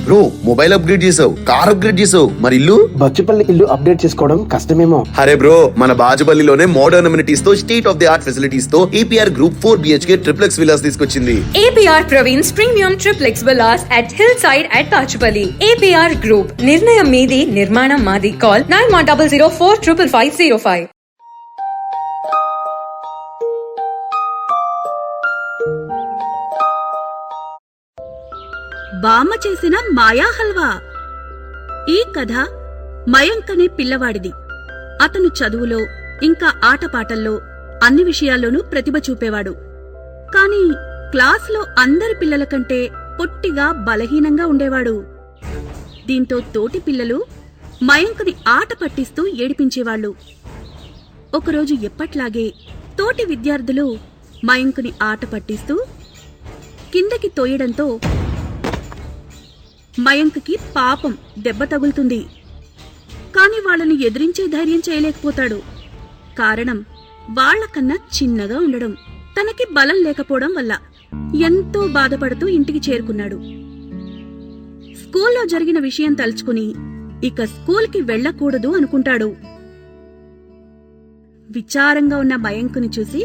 Bro mobile upgrade చేసావు, car upgrade చేసావు, మరి ఇల్లు? బచ్చుపల్లి ఇల్లు అప్డేట్ చేసుకోవడం కష్టమేమో. అరే బ్రో, మన బాజుపల్లిలోనే మోడర్న్ అమ్యూనిటీస్ తో, state of the art facilities తో APR Group 4 BHK triplex villas తీసుకొచ్చింది. APR Praveen's Premium Triplex Villas at Hillside at Bachupalli. APR Group, నిర్ణయం మీది, నిర్మాణం మాది. Call 9100455505. బామ్మ చేసిన మాయా హల్వా. ఈ కథ మయాంక్ అనే పిల్లవాడిది. అతను చదువులో ఇంకా ఆటపాటల్లో అన్ని విషయాల్లోనూ ప్రతిభ చూపేవాడు. కాని క్లాస్లో అందరి పిల్లల కంటే పొట్టిగా బలహీనంగా ఉండేవాడు. దీంతో తోటి పిల్లలు మయాంక్ని ఆట పట్టిస్తూ ఏడిపించేవాళ్లు. ఒకరోజు ఎప్పట్లాగే తోటి విద్యార్థులు మయాంక్ని ఆట పట్టిస్తూ కిందకి తోయడంతో మయాంక్కి పాపం దెబ్బ తగులుతుంది. కాని వాళ్ళని ఎదిరించే ధైర్యం చేయలేకపోతాడు. కారణం వాళ్లకన్నా చిన్నగా ఉండడం. తనకి బలం లేకపోవడం వల్ల ఎంతో బాధపడుతూ ఇంటికి చేరుకున్నాడు. స్కూల్లో జరిగిన విషయం తలుచుకుని ఇక స్కూల్కి వెళ్లకూడదు అనుకుంటాడు. విచారంగా ఉన్న మయాంక్ని చూసి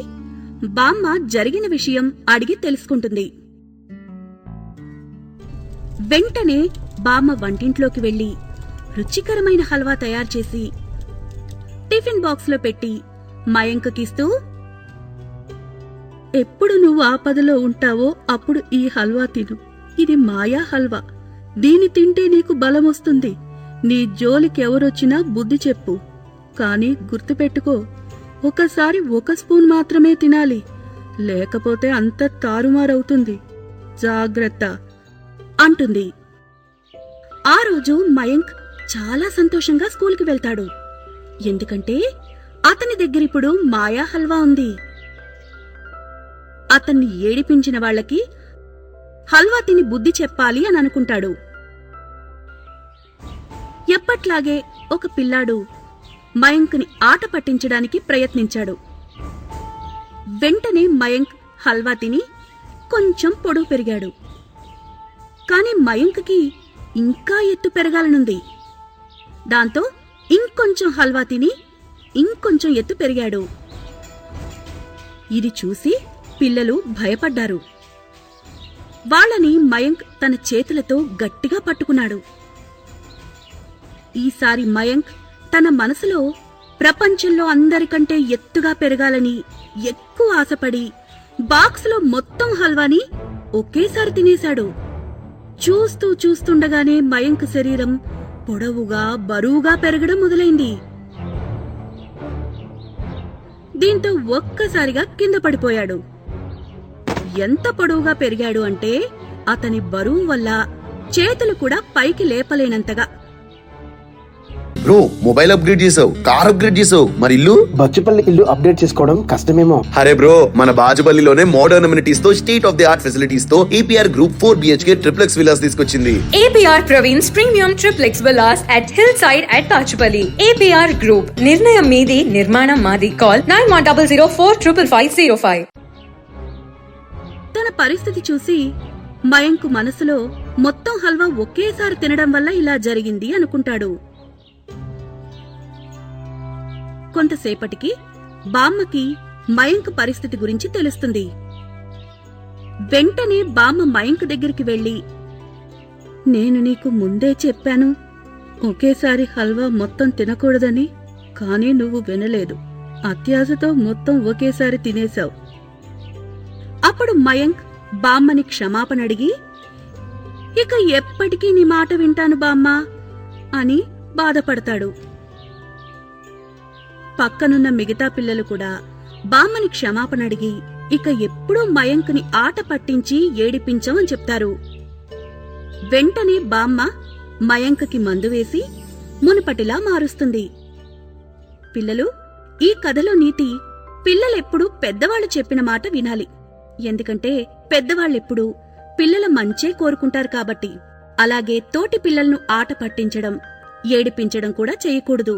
బామ్మ జరిగిన విషయం అడిగి తెలుసుకుంటుంది. వెంటనే బామ్మ వంటింట్లోకి వెళ్లి రుచికరమైన హల్వా తయారుచేసి టిఫిన్ బాక్స్లో పెట్టి మయాంక్కిస్తూ, ఎప్పుడు నువ్వు ఆపదలో ఉంటావో అప్పుడు ఈ హల్వా తిను. ఇది మాయా హల్వా. దీని తింటే నీకు బలమొస్తుంది. నీ జోలికి ఎవరొచ్చినా బుద్ధి చెప్పు. కాని గుర్తుపెట్టుకో, ఒకసారి 1 స్పూన్ మాత్రమే తినాలి. లేకపోతే అంత తారుమారవుతుంది. జాగ్రత్త అంటుంది. ఆ రోజు మయాంక్ చాలా సంతోషంగా స్కూల్కి వెళ్తాడు. ఎందుకంటే అతని దగ్గరిప్పుడు మాయా హల్వా ఉంది. అతన్ని ఏడిపించిన వాళ్లకి హల్వా తిని బుద్ధి చెప్పాలి అని అనుకుంటాడు. ఎప్పట్లాగే ఒక పిల్లాడు మయాంక్ని ఆట పట్టించడానికి ప్రయత్నించాడు. వెంటనే మయాంక్ హల్వా తిని కొంచెం పొడవు పెరిగాడు. కాని మయాంక్కి ఇంకా ఎత్తు పెరగాలనుంది. దాంతో ఇంకొంచెం హల్వా తిని ఇంకొంచెం ఎత్తు పెరిగాడు. ఇది చూసి పిల్లలు భయపడ్డారు. వాళ్ళని మయాంక్ తన చేతులతో గట్టిగా పట్టుకున్నాడు. ఈసారి మయాంక్ తన మనసులో ప్రపంచంలో అందరికంటే ఎత్తుగా పెరగాలని ఎక్కువ ఆశపడి బాక్స్లో మొత్తం హల్వాని ఒకేసారి తినేశాడు. చూస్తుండగానే మయాంక్ శరీరం పొడవుగా బరువుగా పెరగడం మొదలైంది. దీంతో ఒక్కసారిగా కింద పడిపోయాడు. ఎంత పొడవుగా పెరిగాడు అంటే అతని బరువు వల్ల చేతులు కూడా పైకి లేపలేనంతగా. బ్రో మొబైల్ అప్గ్రేడ్ చేసావు, కార్ అప్గ్రేడ్ చేసావు, మరి ఇల్లు? బచ్చుపల్లి ఇల్లు అప్డేట్ చేసుకోవడం కష్టమేమో. అరే బ్రో, మన బాజుపల్లిలోనే మోడర్న్ అమ్యూనిటీస్ తో, state of the art facilities తో APR Group 4 BHK triplex villas తీసుకొచ్చింది. APR Praveen's Premium Triplex Villas at Hillside at Bachupalli. APR Group, నిర్ణయం మీది, నిర్మాణం మాది. Call 9100455505. తన పరిస్థితి చూసి మయాంక్ మనసులో మొత్తం హల్వా ఒకేసారి తినడం వల్ల ఇలా జరిగింది అనుకుంటాడు. కొంతసేపటికి బామ్మకి మయాంక్ పరిస్థితి గురించి తెలుస్తుంది. వెంటనే బామ్మ మయాంక్ దగ్గరికి వెళ్లి, నేను నీకు ముందే చెప్పాను ఒకేసారి హల్వా మొత్తం తినకూడదని. కాని నువ్వు వినలేదు. అత్యాశతో మొత్తం ఒకేసారి తినేశావు. అప్పుడు మయాంక్ బామ్మని క్షమాపణ అడిగి, ఇక ఎప్పటికీ నీ మాట వింటాను బామ్మా అని బాధపడతాడు. పక్కనున్న మిగతా పిల్లలు కూడా బామ్మని క్షమాపణ అడిగి ఇక ఎప్పుడూ మయాంక్ని ఆట పట్టించి ఏడిపించమని చెప్తారు. వెంటనే బామ్మ మయాంక్కి మందు వేసి మునుపటిలా మారుస్తుంది. పిల్లలు, ఈ కథలో నీతి, పిల్లలెప్పుడూ పెద్దవాళ్లు చెప్పిన మాట వినాలి. ఎందుకంటే పెద్దవాళ్ళెప్పుడూ పిల్లల మంచే కోరుకుంటారు కాబట్టి. అలాగే తోటి పిల్లలను ఆట పట్టించడం, ఏడిపించడం కూడా చేయకూడదు.